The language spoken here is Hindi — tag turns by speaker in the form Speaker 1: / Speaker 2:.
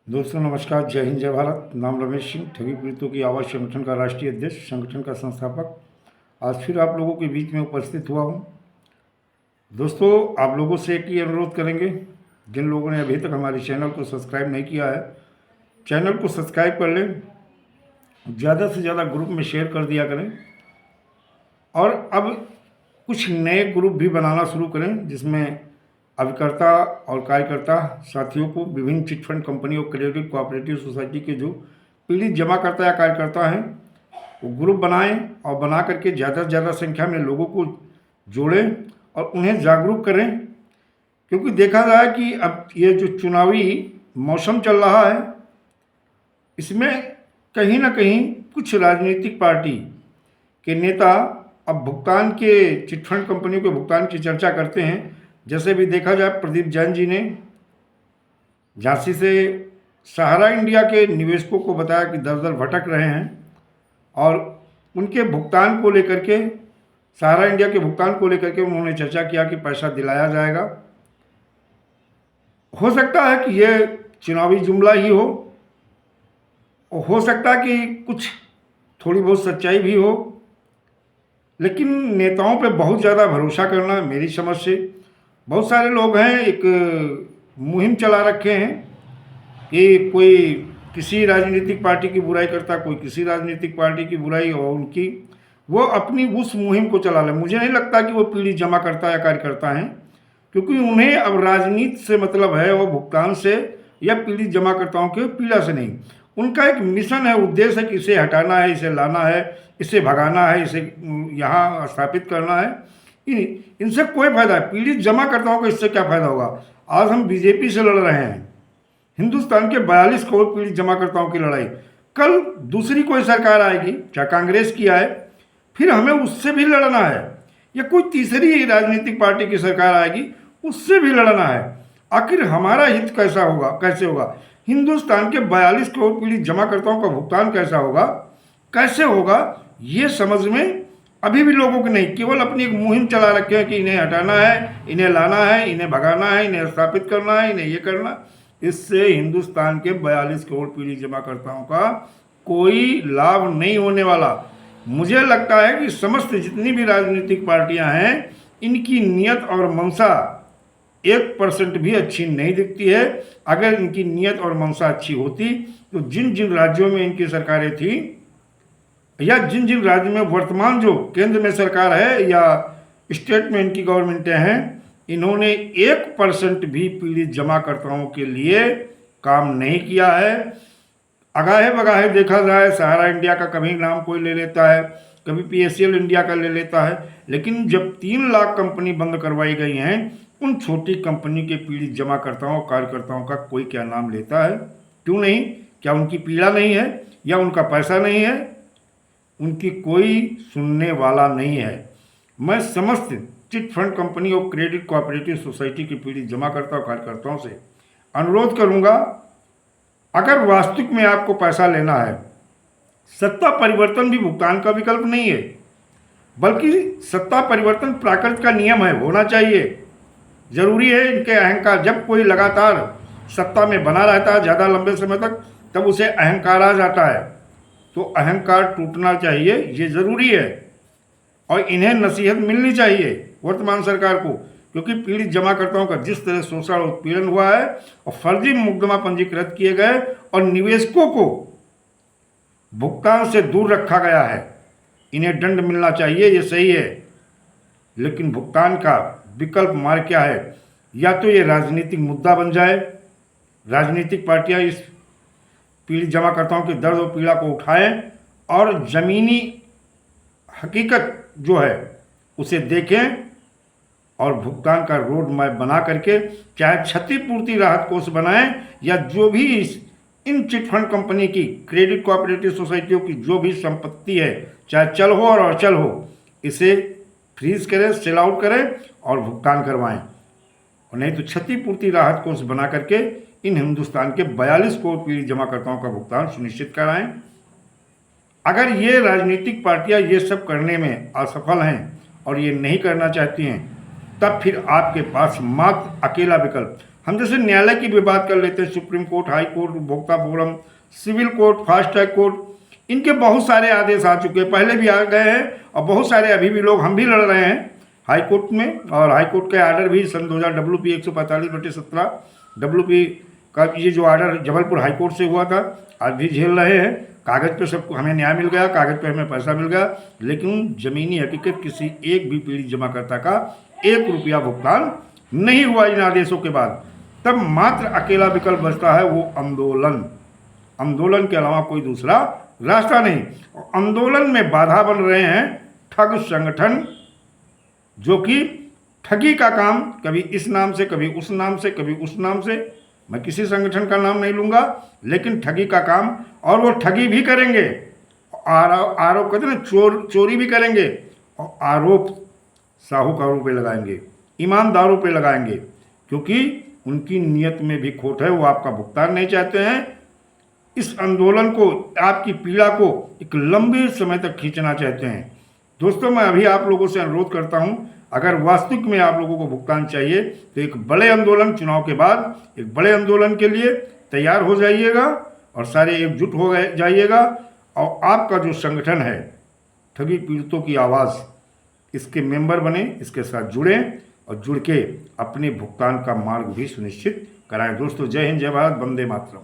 Speaker 1: दोस्तों नमस्कार, जय हिंद जय भारत। नाम रमेश सिंह, ठगी पीड़ितों की आवाज़ संगठन का राष्ट्रीय अध्यक्ष, संगठन का संस्थापक। आज फिर आप लोगों के बीच में उपस्थित हुआ हूँ। दोस्तों, आप लोगों से एक ही अनुरोध करेंगे, जिन लोगों ने अभी तक हमारे चैनल को सब्सक्राइब नहीं किया है, चैनल को सब्सक्राइब कर लें, ज़्यादा से ज़्यादा ग्रुप में शेयर कर दिया करें और अब कुछ नए ग्रुप भी बनाना शुरू करें, जिसमें अभिकर्ता और कार्यकर्ता साथियों को विभिन्न चिटफंड कंपनी और क्रेडिट कोऑपरेटिव सोसाइटी के जो पीड़ित जमाकर्ता या कार्यकर्ता हैं वो ग्रुप बनाएं और बना करके ज़्यादा से ज़्यादा संख्या में लोगों को जोड़ें और उन्हें जागरूक करें। क्योंकि देखा जाए कि अब ये जो चुनावी मौसम चल रहा है, इसमें कहीं ना कहीं कुछ राजनीतिक पार्टी के नेता अब भुगतान के चिटफंड कंपनियों के भुगतान की चर्चा करते हैं। जैसे भी देखा जाए, प्रदीप जैन जी ने झांसी से सहारा इंडिया के निवेशकों को बताया कि दर दर भटक रहे हैं और उनके भुगतान को लेकर के, सहारा इंडिया के भुगतान को लेकर के उन्होंने चर्चा किया कि पैसा दिलाया जाएगा। हो सकता है कि यह चुनावी जुमला ही हो सकता है कि कुछ थोड़ी बहुत सच्चाई भी हो, लेकिन नेताओं पे बहुत ज़्यादा भरोसा करना, मेरी समझ से बहुत सारे लोग हैं, एक मुहिम चला रखे हैं कि कोई किसी राजनीतिक पार्टी की बुराई करता, कोई किसी राजनीतिक पार्टी की बुराई, और उनकी वो अपनी उस मुहिम को चला ले। मुझे नहीं लगता कि वो पीड़ित जमा करता या कार्यकर्ता हैं, क्योंकि उन्हें अब राजनीति से मतलब है, वो भुगतान से या पीड़ित जमाकर्ताओं के पीड़ा से नहीं। उनका एक मिशन है, उद्देश्य है कि इसे हटाना है, इसे लाना है, इसे भगाना है, इसे यहाँ स्थापित करना है। इनसे कोई फायदा है, पीड़ित जमाकर्ताओं को इससे क्या फायदा होगा। आज हम बीजेपी से लड़ रहे हैं, हिंदुस्तान के 42 करोड़ पीड़ित जमाकर्ताओं की लड़ाई। कल दूसरी कोई सरकार आएगी, चाहे कांग्रेस की आए, फिर हमें उससे भी लड़ना है, या कोई तीसरी राजनीतिक पार्टी की सरकार आएगी, उससे भी लड़ना है। आखिर हमारा हित कैसा होगा, कैसे होगा? हिंदुस्तान के 42 करोड़ पीड़ित जमाकर्ताओं का भुगतान कैसा होगा, कैसे होगा, ये समझ में अभी भी लोगों को नहीं। केवल अपनी एक मुहिम चला रखे हैं कि इन्हें हटाना है, इन्हें लाना है, इन्हें भगाना है, इन्हें स्थापित करना है, इन्हें ये करना। इससे हिंदुस्तान के 42 करोड़ पीड़ित जमाकर्ताओं का कोई लाभ नहीं होने वाला। मुझे लगता है कि समस्त जितनी भी राजनीतिक पार्टियां हैं, इनकी नीयत और मंशा 1% भी अच्छी नहीं दिखती है। अगर इनकी नीयत और मंशा अच्छी होती तो जिन जिन राज्यों में इनकी सरकारें थी, या जिन जिन राज्यों में वर्तमान जो केंद्र में सरकार है या स्टेट में इनकी गवर्नमेंटें हैं, इन्होंने 1% भी पीड़ित जमाकर्ताओं के लिए काम नहीं किया है। अगाहे बगाहे देखा जाए, सहारा इंडिया का कभी नाम कोई ले लेता है, कभी PSL इंडिया का ले लेता है, लेकिन जब 3 लाख कंपनी बंद करवाई गई हैं, उन छोटी कंपनी के पीड़ित जमाकर्ताओं कार्यकर्ताओं का कोई क्या नाम लेता है? क्यों नहीं? क्या उनकी पीड़ा नहीं है, या उनका पैसा नहीं है? उनकी कोई सुनने वाला नहीं है। मैं समस्त चिट फंड कंपनी और क्रेडिट कोऑपरेटिव सोसाइटी के पीड़ित जमाकर्ता और कार्यकर्ताओं से अनुरोध करूंगा, अगर वास्तविक में आपको पैसा लेना है, सत्ता परिवर्तन भी भुगतान का विकल्प नहीं है, बल्कि सत्ता परिवर्तन प्राकृत का नियम है, होना चाहिए, जरूरी है। इनके अहंकार, जब कोई लगातार सत्ता में बना रहता है ज़्यादा लंबे समय तक, तब उसे अहंकार आ जाता है, तो अहंकार टूटना चाहिए, ये ज़रूरी है। और इन्हें नसीहत मिलनी चाहिए वर्तमान सरकार को, क्योंकि पीड़ित जमाकर्ताओं का जिस तरह शोषण और उत्पीड़न हुआ है और फर्जी मुकदमा पंजीकृत किए गए और निवेशकों को भुगतान से दूर रखा गया है, इन्हें दंड मिलना चाहिए, ये सही है। लेकिन भुगतान का विकल्प मार्ग क्या है? या तो ये राजनीतिक मुद्दा बन जाए, राजनीतिक पार्टियां इस पीड़ित जमाकर्ताओं के दर्द और पीड़ा को उठाएं और ज़मीनी हकीकत जो है उसे देखें और भुगतान का रोड मैप बना करके, चाहे क्षतिपूर्ति राहत कोष बनाएं, या जो भी इन चिटफंड कंपनी की, क्रेडिट कोऑपरेटिव सोसाइटियों की जो भी संपत्ति है, चाहे चल हो और अचल हो, इसे फ्रीज करें, सेल आउट करें और भुगतान करवाएं। और नहीं तो क्षतिपूर्ति राहत कोष बना करके इन हिंदुस्तान के 42 करोड़ पीड़ित जमाकर्ताओं का भुगतान सुनिश्चित कराएं। अगर ये राजनीतिक पार्टियां ये सब करने में असफल हैं और ये नहीं करना चाहती हैं, तब फिर आपके पास मात्र अकेला विकल्प, हम जैसे न्यायालय की भी बात कर लेते हैं, सुप्रीम कोर्ट, हाई कोर्ट, उपभोक्ता forum, civil court, fast track court, इनके बहुत सारे आदेश आ चुके हैं, पहले भी आ गए हैं और बहुत सारे अभी भी लोग हम भी लड़ रहे हैं हाई कोर्ट में। और हाई कोर्ट के आर्डर भी सन 2000 WP 145/17 WP का ये जो आर्डर जबलपुर हाई कोर्ट से हुआ था, आज भी झेल रहे हैं। कागज़ पे सबको हमें न्याय मिल गया, कागज़ पे हमें पैसा मिल गया, लेकिन ज़मीनी हकीकत किसी एक भी पीड़ित जमाकर्ता का 1 रुपया भुगतान नहीं हुआ इन आदेशों के बाद। तब मात्र अकेला विकल्प बचता है वो आंदोलन। आंदोलन के अलावा कोई दूसरा रास्ता नहीं। आंदोलन में बाधा बन रहे हैं ठग संगठन, जो कि ठगी का काम कभी इस नाम से, कभी उस नाम से, कभी उस नाम से, मैं किसी संगठन का नाम नहीं लूँगा, लेकिन ठगी का काम, और वो ठगी भी करेंगे, आरोप कहते हैं ना, चोरी भी करेंगे, और आरोप साहूकारों पे लगाएंगे, ईमानदारों पे लगाएंगे, क्योंकि उनकी नीयत में भी खोट है। वो आपका भुगतान नहीं चाहते हैं। इस आंदोलन को, आपकी पीड़ा को एक लंबे समय तक खींचना चाहते हैं। दोस्तों, मैं अभी आप लोगों से अनुरोध करता हूं, अगर वास्तविक में आप लोगों को भुगतान चाहिए तो एक बड़े आंदोलन, चुनाव के बाद एक बड़े आंदोलन के लिए तैयार हो जाइएगा और सारे एकजुट हो जाइएगा। और आपका जो संगठन है ठगी पीड़ितों की आवाज़, इसके मेंबर बने, इसके साथ जुड़ें और जुड़ के अपने भुगतान का मार्ग भी सुनिश्चित कराएं। दोस्तों, जय हिंद, जय भारत, वंदे मातरम।